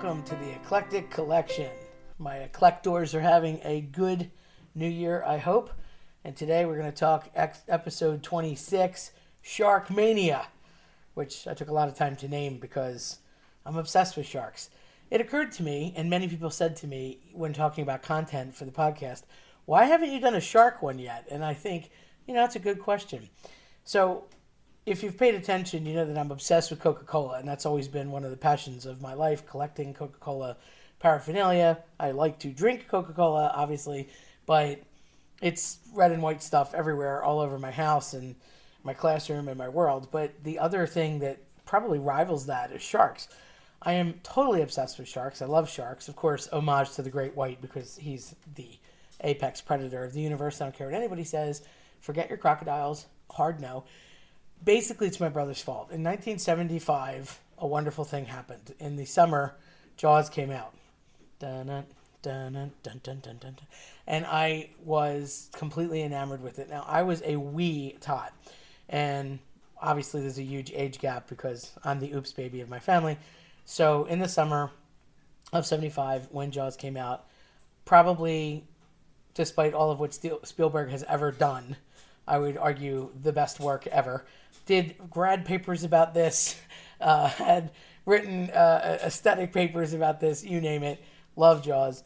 welcome to the Eclectic Collection. My eclectors are having a good new year, I hope. And today we're going to talk episode 26, Sharkmania, which I took a lot of time to name because I'm obsessed with sharks. It occurred to me, and many people said to me when talking about content for the podcast, why haven't you done a shark one yet? And I think, it's a good question. So if you've paid attention, you know that I'm obsessed with Coca-Cola, and that's always been one of the passions of my life, collecting Coca-Cola paraphernalia. I like to drink Coca-Cola, obviously, but it's red and white stuff everywhere, all over my house and my classroom and my world. But the other thing that probably rivals that is sharks. I am totally obsessed with sharks. I love sharks. Of course, homage to the great white because he's the apex predator of the universe. I don't care what anybody says. Forget your crocodiles. Hard no. Basically, it's my brother's fault. In 1975, a wonderful thing happened. In the summer, Jaws came out. Dun, dun, dun, dun, dun, dun, dun, dun. And I was completely enamored with it. Now, I was a wee tot. And obviously, there's a huge age gap because I'm the oops baby of my family. So, in the summer of 75, when Jaws came out, probably, despite all of what Spielberg has ever done, I would argue the best work ever. Did grad papers about this, had written aesthetic papers about this, you name it. Love Jaws.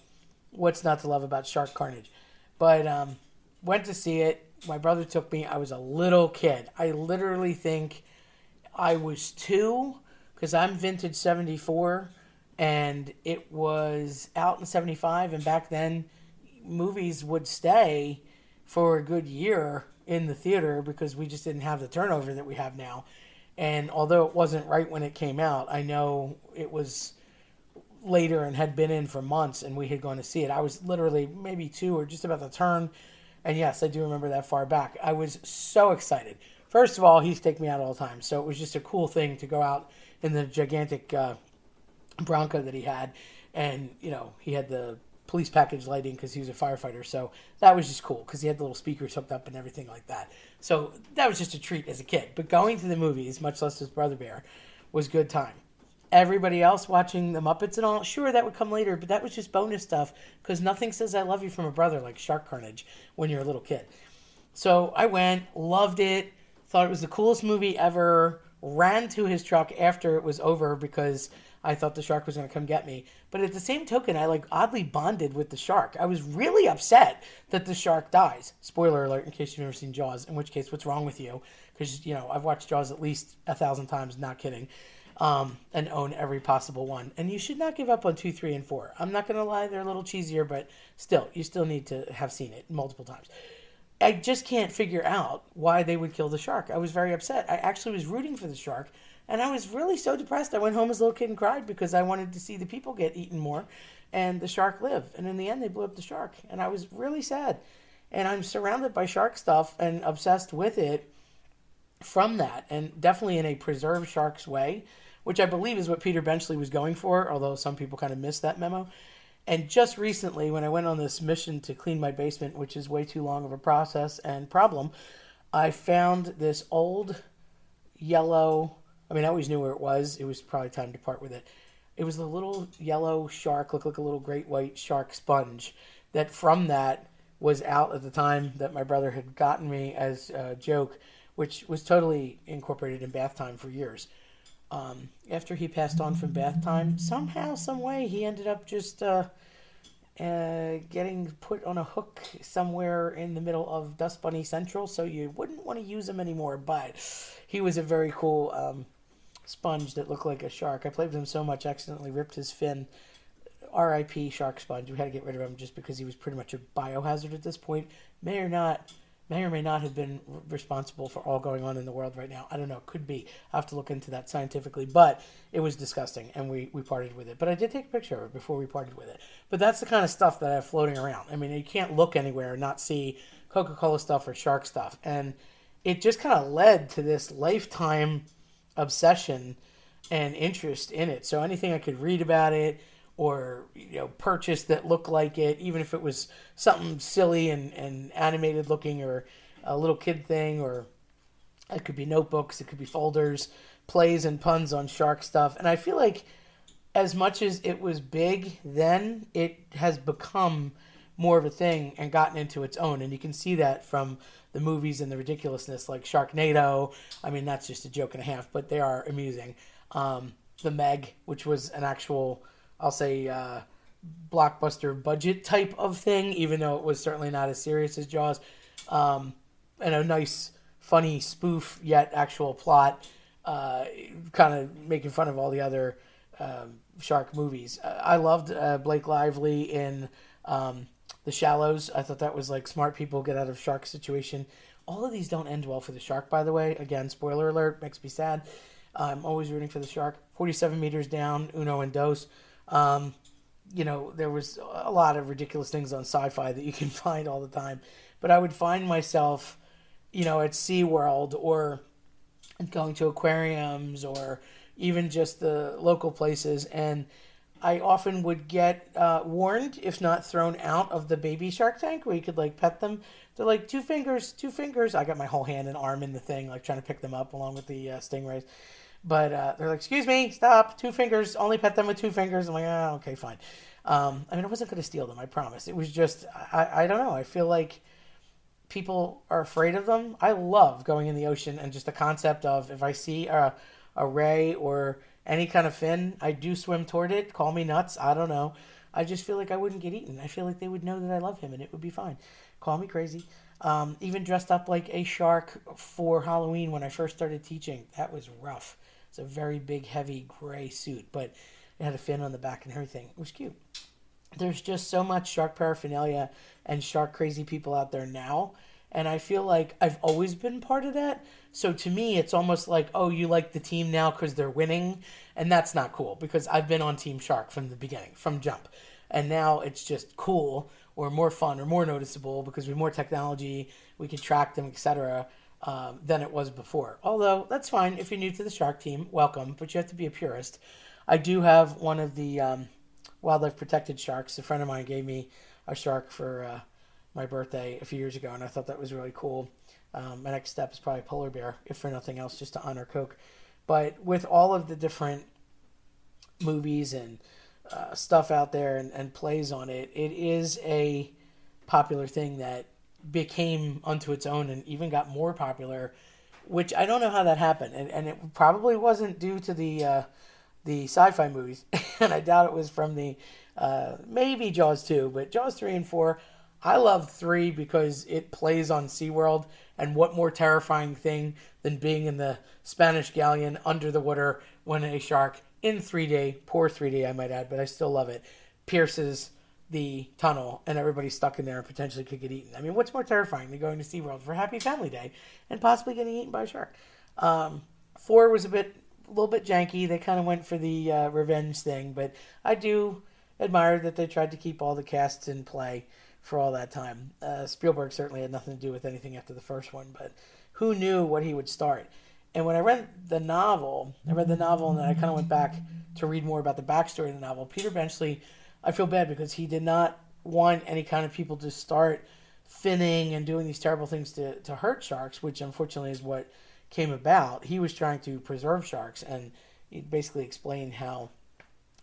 What's not to love about shark carnage? But went to see it. My brother took me. I was a little kid. I literally think I was 2, because I'm vintage 74, and it was out in 75, and back then movies would stay for a good year in the theater because we just didn't have the turnover that we have now. And although it wasn't right when it came out, I know it was later and had been in for months and we had gone to see it. I was literally maybe 2 or just about to turn. And yes, I do remember that far back. I was so excited. First of all, he used to take me out all the time. So it was just a cool thing to go out in the gigantic Bronco that he had. And, he had the police package lighting because he was a firefighter. So that was just cool because he had the little speakers hooked up and everything like that. So that was just a treat as a kid. But going to the movies, much less his brother Bear, was good time. Everybody else watching the Muppets and all, sure, that would come later, but that was just bonus stuff because nothing says I love you from a brother like shark carnage when you're a little kid. So I went, loved it, thought it was the coolest movie ever, ran to his truck after it was over because I thought the shark was going to come get me. But at the same token, I oddly bonded with the shark. I was really upset that the shark dies. Spoiler alert in case you've never seen Jaws, in which case, what's wrong with you? Because, I've watched Jaws at least 1,000 times, not kidding, and own every possible one. And you should not give up on 2, 3, and 4. I'm not going to lie, they're a little cheesier, but still, you still need to have seen it multiple times. I just can't figure out why they would kill the shark. I was very upset. I actually was rooting for the shark. And I was really so depressed. I went home as a little kid and cried because I wanted to see the people get eaten more and the shark live. And in the end, they blew up the shark. And I was really sad. And I'm surrounded by shark stuff and obsessed with it from that. And definitely in a preserve sharks way, which I believe is what Peter Benchley was going for, although some people kind of missed that memo. And just recently, when I went on this mission to clean my basement, which is way too long of a process and problem, I found this old yellow... I always knew where it was. It was probably time to part with it. It was a little yellow shark, looked like a little great white shark sponge that from that was out at the time that my brother had gotten me as a joke, which was totally incorporated in bath time for years. After he passed on from bath time, somehow, some way, he ended up just getting put on a hook somewhere in the middle of Dust Bunny Central, so you wouldn't want to use him anymore, but he was a very cool sponge that looked like a shark. I played with him so much, I accidentally ripped his fin. R.I.P. Shark Sponge. We had to get rid of him just because he was pretty much a biohazard at this point. May or may not have been responsible for all going on in the world right now. I don't know. Could be. I have to look into that scientifically. But it was disgusting, and we parted with it. But I did take a picture of it before we parted with it. But that's the kind of stuff that I have floating around. You can't look anywhere and not see Coca-Cola stuff or shark stuff. And it just kind of led to this lifetime obsession and interest in it. So anything I could read about it or purchase that looked like it, even if it was something silly and animated looking or a little kid thing, or it could be notebooks, it could be folders, plays and puns on shark stuff. And I feel like as much as it was big then, it has become more of a thing and gotten into its own. And you can see that from the movies and the ridiculousness, like Sharknado. I mean, that's just a joke and a half, but they are amusing. The Meg, which was an actual, I'll say, blockbuster budget type of thing, even though it was certainly not as serious as Jaws. And a nice, funny spoof, yet actual plot, kind of making fun of all the other shark movies. I loved Blake Lively in The Shallows. I thought that was like smart people get out of shark situation. All of these don't end well for the shark, by the way. Again, spoiler alert, makes me sad. I'm always rooting for the shark. 47 meters down, uno and dos. There was a lot of ridiculous things on sci-fi that you can find all the time. But I would find myself, at SeaWorld or going to aquariums or even just the local places. And I often would get warned, if not thrown out of the baby shark tank where you could like pet them. They're like, 2 fingers, 2 fingers. I got my whole hand and arm in the thing, like trying to pick them up along with the stingrays. But they're like, excuse me, stop, 2 fingers, only pet them with 2 fingers. I'm like, okay, fine. I wasn't going to steal them, I promise. It was just, I don't know. I feel like people are afraid of them. I love going in the ocean and just the concept of if I see a ray or any kind of fin, I do swim toward it. Call me nuts. I don't know. I just feel like I wouldn't get eaten. I feel like they would know that I love him and it would be fine. Call me crazy. Even dressed up like a shark for Halloween when I first started teaching. That was rough. It's a very big, heavy gray suit, but it had a fin on the back and everything. It was cute. There's just so much shark paraphernalia and shark crazy people out there now. And I feel like I've always been part of that. So to me, it's almost like, oh, you like the team now because they're winning. And that's not cool because I've been on Team Shark from the beginning, from jump. And now it's just cool or more fun or more noticeable because we have more technology, we can track them, etc. Than it was before. Although, that's fine. If you're new to the shark team, welcome. But you have to be a purist. I do have one of the wildlife protected sharks. A friend of mine gave me a shark for my birthday a few years ago, and I thought that was really cool. My next step is probably polar bear, if for nothing else, just to honor Coke. But with all of the different movies and stuff out there and plays on it, it is a popular thing that became unto its own and even got more popular, which I don't know how that happened. And it probably wasn't due to the sci-fi movies, and I doubt it was from the maybe Jaws 2, but Jaws 3 and 4, I love 3 because it plays on SeaWorld, and what more terrifying thing than being in the Spanish galleon under the water when a shark in 3D, poor 3D I might add, but I still love it, pierces the tunnel and everybody's stuck in there and potentially could get eaten. I mean, what's more terrifying than going to SeaWorld for Happy Family Day and possibly getting eaten by a shark? 4 was a little bit janky. They kind of went for the revenge thing, but I do admire that they tried to keep all the casts in play for all that time. Spielberg certainly had nothing to do with anything after the first one, but who knew what he would start? And when I read the novel and then I kind of went back to read more about the backstory of the novel. Peter Benchley, I feel bad because he did not want any kind of people to start finning and doing these terrible things to hurt sharks, which unfortunately is what came about. He was trying to preserve sharks, and he basically explained how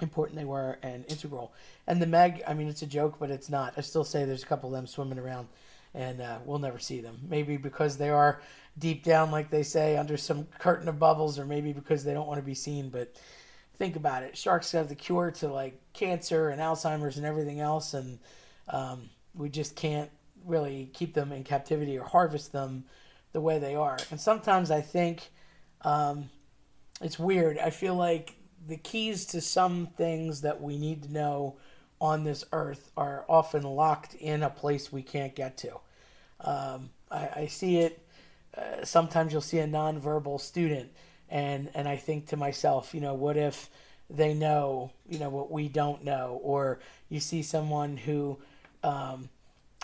important they were and integral. And the Meg, I mean, it's a joke, but it's not. I still say there's a couple of them swimming around, and we'll never see them. Maybe because they are deep down, like they say, under some curtain of bubbles, or maybe because they don't want to be seen. But think about it. Sharks have the cure to like cancer and Alzheimer's and everything else, and we just can't really keep them in captivity or harvest them the way they are. And sometimes I think it's weird. I feel like the keys to some things that we need to know on this earth are often locked in a place we can't get to. I see it. Sometimes you'll see a nonverbal student, and I think to myself, what if they know, what we don't know? Or you see someone who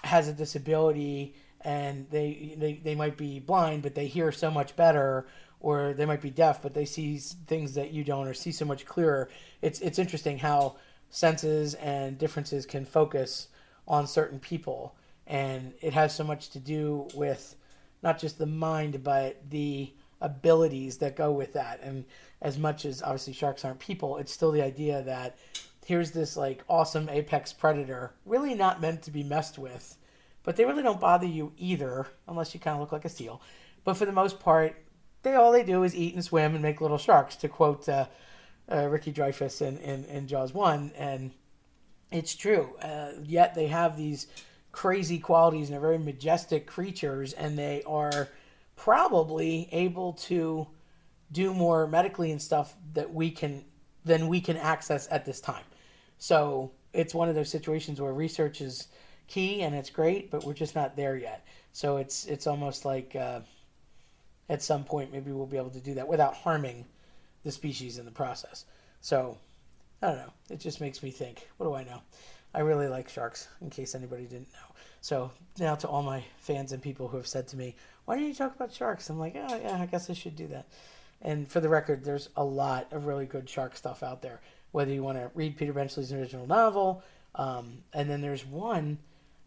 has a disability and they might be blind, but they hear so much better, or they might be deaf, but they see things that you don't, or see so much clearer. It's interesting how senses and differences can focus on certain people, and it has so much to do with not just the mind, but the abilities that go with that. And as much as obviously sharks aren't people, it's still the idea that here's this like awesome apex predator, really not meant to be messed with, but they really don't bother you either, unless you kind of look like a seal. But for the most part, all they do is eat and swim and make little sharks, to quote Ricky Dreyfuss in Jaws 1. And it's true. Yet they have these crazy qualities and they're very majestic creatures, and they are probably able to do more medically and stuff than we can access at this time. So it's one of those situations where research is key and it's great, but we're just not there yet. So it's almost like at some point maybe we'll be able to do that without harming the species in the process. So I don't know. It just makes me think, what do I know? I really like sharks, in case anybody didn't know. So now to all my fans and people who have said to me, why don't you talk about sharks? I'm like, oh yeah, I guess I should do that. And for the record, there's a lot of really good shark stuff out there. Whether you want to read Peter Benchley's original novel, and then there's one,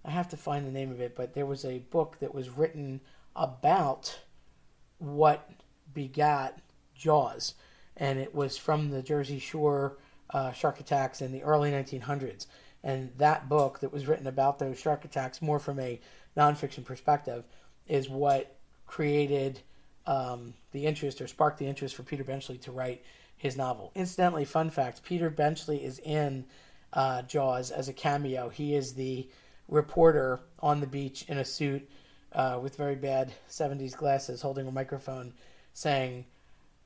I have to find the name of it, but there was a book that was written about what begat Jaws, and it was from the Jersey Shore shark attacks in the early 1900s. And that book that was written about those shark attacks, more from a nonfiction perspective, is what created the interest, or sparked the interest for Peter Benchley to write his novel. Incidentally, fun fact, Peter Benchley is in Jaws as a cameo. He is the reporter on the beach in a suit with very bad 70s glasses, holding a microphone, saying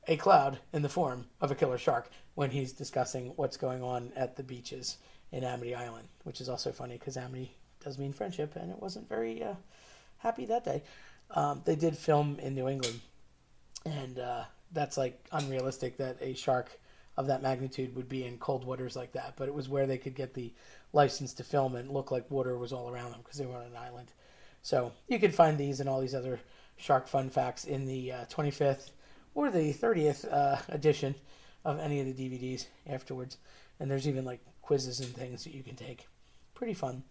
a cloud in the form of a killer shark when he's discussing what's going on at the beaches in Amity Island, which is also funny because Amity does mean friendship, and it wasn't very happy that day. They did film in New England, and that's like unrealistic that a shark of that magnitude would be in cold waters like that, but it was where they could get the license to film and look like water was all around them because they were on an island. So you can find these and all these other shark fun facts in the 25th or the 30th edition of any of the DVDs afterwards. And there's even like quizzes and things that you can take. Pretty fun.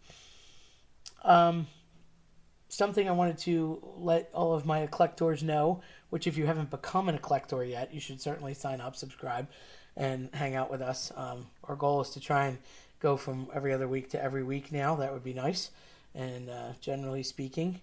Something I wanted to let all of my collectors know, which if you haven't become an collector yet, you should certainly sign up, subscribe, and hang out with us. Our goal is to try and go from every other week to every week now. That would be nice. And generally speaking,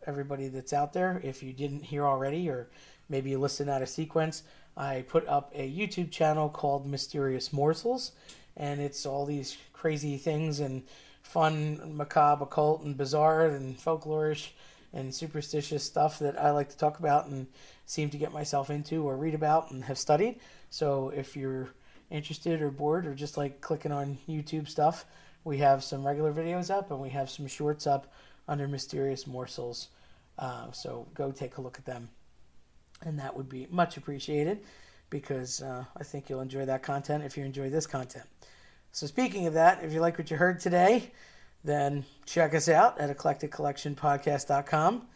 everybody that's out there, if you didn't hear already, or maybe you listen out of sequence, I put up a YouTube channel called Mysterious Morsels, and it's all these crazy things and fun, macabre, occult, and bizarre, and folklorish, and superstitious stuff that I like to talk about and seem to get myself into or read about and have studied. So if you're interested or bored or just like clicking on YouTube stuff, we have some regular videos up and we have some shorts up under Mysterious Morsels. So go take a look at them. And that would be much appreciated because I think you'll enjoy that content if you enjoy this content. So speaking of that, if you like what you heard today, then check us out at eclecticcollectionpodcast.com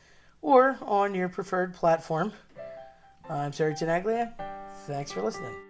or on your preferred platform. I'm Sergio Tenaglia. Thanks for listening.